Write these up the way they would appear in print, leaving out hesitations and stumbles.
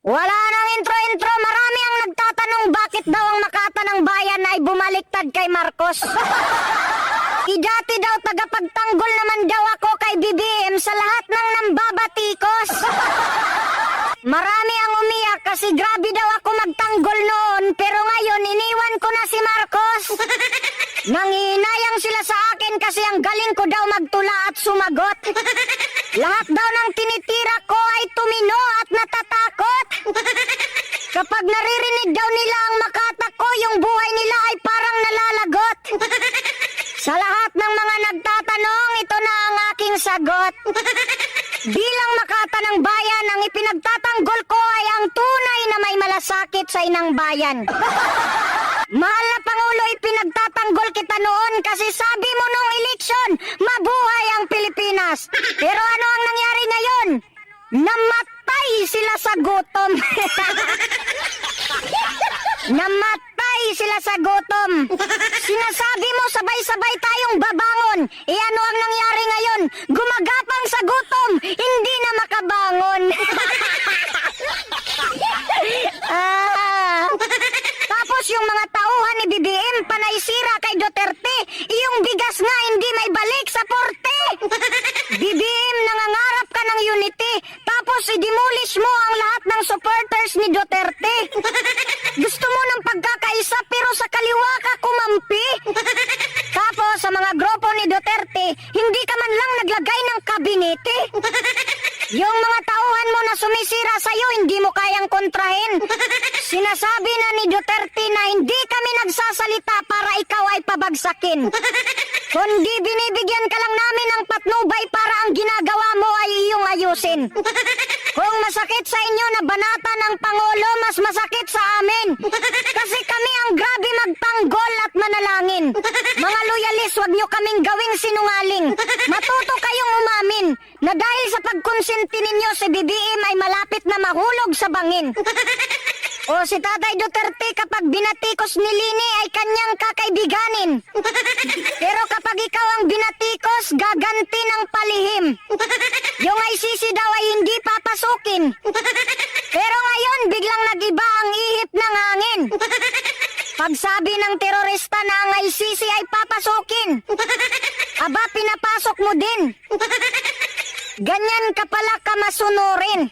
Wala nang intro-intro, marami ang nagtatanong bakit daw ang Makata ng Bayan ay bumaliktad kay Marcos. Idati daw tagapagtanggol naman daw ako kay BBM sa lahat ng nambabatikos. Marami ang umiyak kasi grabe daw ako magtanggol noon, pero ngayon iniwan ko na si Marcos. Nangihinayang sila sa akin kasi ang galing ko daw magtula at sumagot. Lahat daw ng tinitira ko ay tumino at natatakot. Kapag naririnig daw nila ang Makata ko, yung buhay nila ay parang nalalagot. Sa lahat ng mga nagtatanong, ito na ang aking sagot. Bilang Makata ng Bayan, ang ipinagtatanggol ko ay ang tunay na may malasakit sa inang bayan. Mahal na Pangulo, ipinagtatanggol kita noon kasi sabi mo nung eleksyon, mabuhay ang Pilipinas. Pero ano ang nangyari ngayon? Namatay sila sa gutom. Namatay sila sa gutom. Sinasabi mo sabay-sabay tayong babangon. E ano ang nangyari ngayon? Gumagapang sa gutom, hindi na makabangon. Tapos yung mga tauhan ni BBM panay sira kay Duterte, yung bigas nga hindi may balik sa porte. BBM, nangangarap ka ng unity, tapos i-demolish mo ang lahat ng supporters ni Duterte. Gusto mo ng pagkakaisa pero sa kaliwa ka kumampi. Tapos sa mga grupo ni Duterte, hindi ka man lang naglagay ng kabinete. Yung mga tauhan mo na sumisira sa'yo, hindi mo kayang kontrahin. Sinasabi na ni Duterte na hindi kami nagsasalita para ikaw ay pabagsakin. Kundi binibigyan ka lang namin ng patnubay para ang ginagawa mo ay iyong ayusin. Kung masakit sa inyo na banata ng Pangulo, mas masakit sa amin. Kasi kami ang grabe magtanggol at manalangin. Mga loyalis, wag nyo kaming gawing sinungaling. Matuto kayong umamin na dahil sa pagkonsinti ninyo si BBM ay malapit na mahulog sa bangin. O si Tatay Duterte kapag binatikos ni Lini ay kanyang kakaibiganin. Pero kapag ikaw ang binatikos, gaganti ng palihim. Yung ICC daw ay hindi papasukin. Pero ngayon, biglang nagiba ang ihip ng hangin. Pagsabi ng terorista na ang ICC ay papasukin, aba, pinapasok mo din. Ganyan ka pala kamasunurin.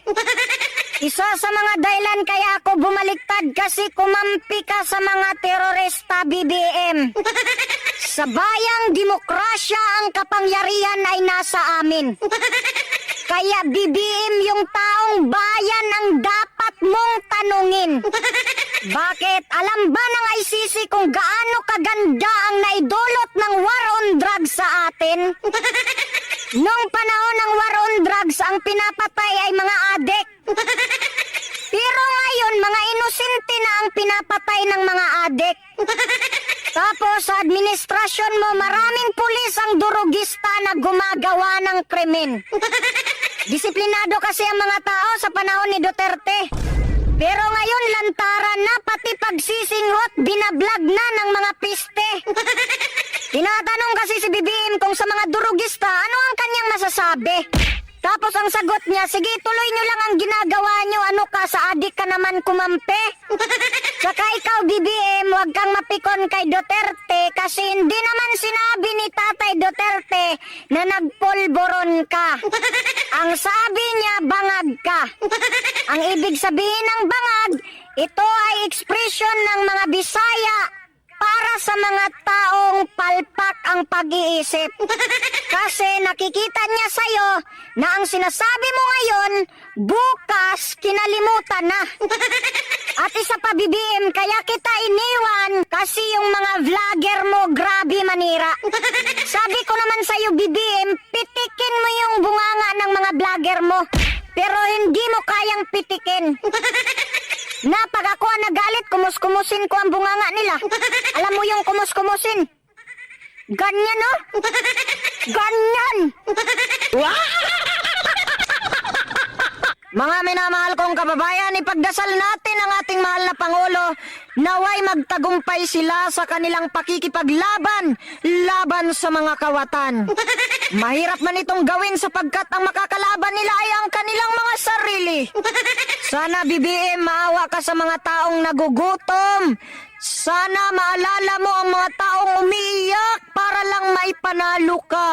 Isa sa mga dahilan kaya ako bumaliktad kasi kumampi ka sa mga terorista, BBM. Sa bayang demokrasya ang kapangyarihan ay nasa amin. Kaya BBM, yung taong bayan ang dapat mong tanungin. Bakit? Alam ba ng ICC kung gaano kaganda ang naidulot ng war on drugs sa atin? Noong panahon ng war on drugs, ang pinapatay ay mga adik. Pero ngayon, mga inosente na ang pinapatay ng mga adik. Tapos sa administrasyon mo, maraming pulis ang durugista na gumagawa ng krimen. Disiplinado kasi ang mga tao sa panahon ni Duterte. Pero ngayon, lantaran na, pati pagsisinghot, binablag na ng mga piste. Tinatanong kasi si BBM kung sa mga durugista, ano ang kanyang masasabi? Tapos ang sagot niya, sige, tuloy nyo lang ang ginagawa nyo, ano ka, sa adik ka naman kumampi? Saka ikaw, BBM, huwag kang mapikon kay Duterte kasi hindi naman sinabi ni Tatay Duterte na nagpulboron ka. Ang sabi niya, bangag ka. Ang ibig sabihin ng bangag, ito ay ekspresyon ng mga Bisaya para sa mga taong palpak ang pag-iisip. Kasi nakikita niya sa'yo na ang sinasabi mo ngayon, bukas kinalimutan na. At isa pa, BBM, kaya kita iniwan kasi yung mga vlogger mo grabe manira. Sabi ko naman sa'yo, BBM, pitikin mo yung bunganga ng mga vlogger mo. Pero hindi mo kayang pitikin. Na pag ako nagalit, kumus-kumusin ko ang bunganga nila. Alam mo yung kumus-kumusin? Ganyan, no? Ganyan! Mga minamahal kong kababayan, ipagdasal natin ang ating mahal na Pangulo naway magtagumpay sila sa kanilang pakikipaglaban laban sa mga kawatan. Mahirap man itong gawin sapagkat ang makakalaban nila ay ang kanilang mga sarili. Sana BBM maawa ka sa mga taong nagugutom. Sana maalala mo ang mga taong umiiyak para lang maipanalo ka.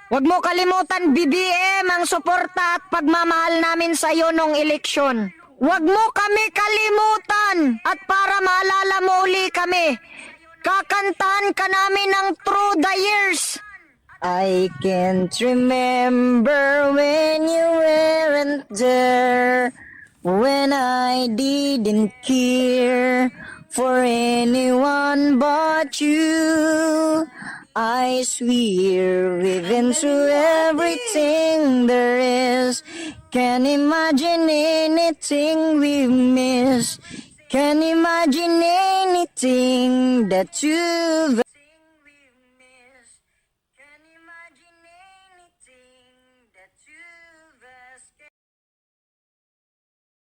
Huwag mo kalimutan, BBM, ang suporta at pagmamahal namin sa iyo nung eleksyon. Huwag mo kami kalimutan at para maalala mo uli kami, kakantahan ka namin ng Through the Years. I can't remember when you weren't there, when I didn't care for anyone but you. I swear we've been through everything there is. Can't imagine anything we've missed. Can't imagine anything that you've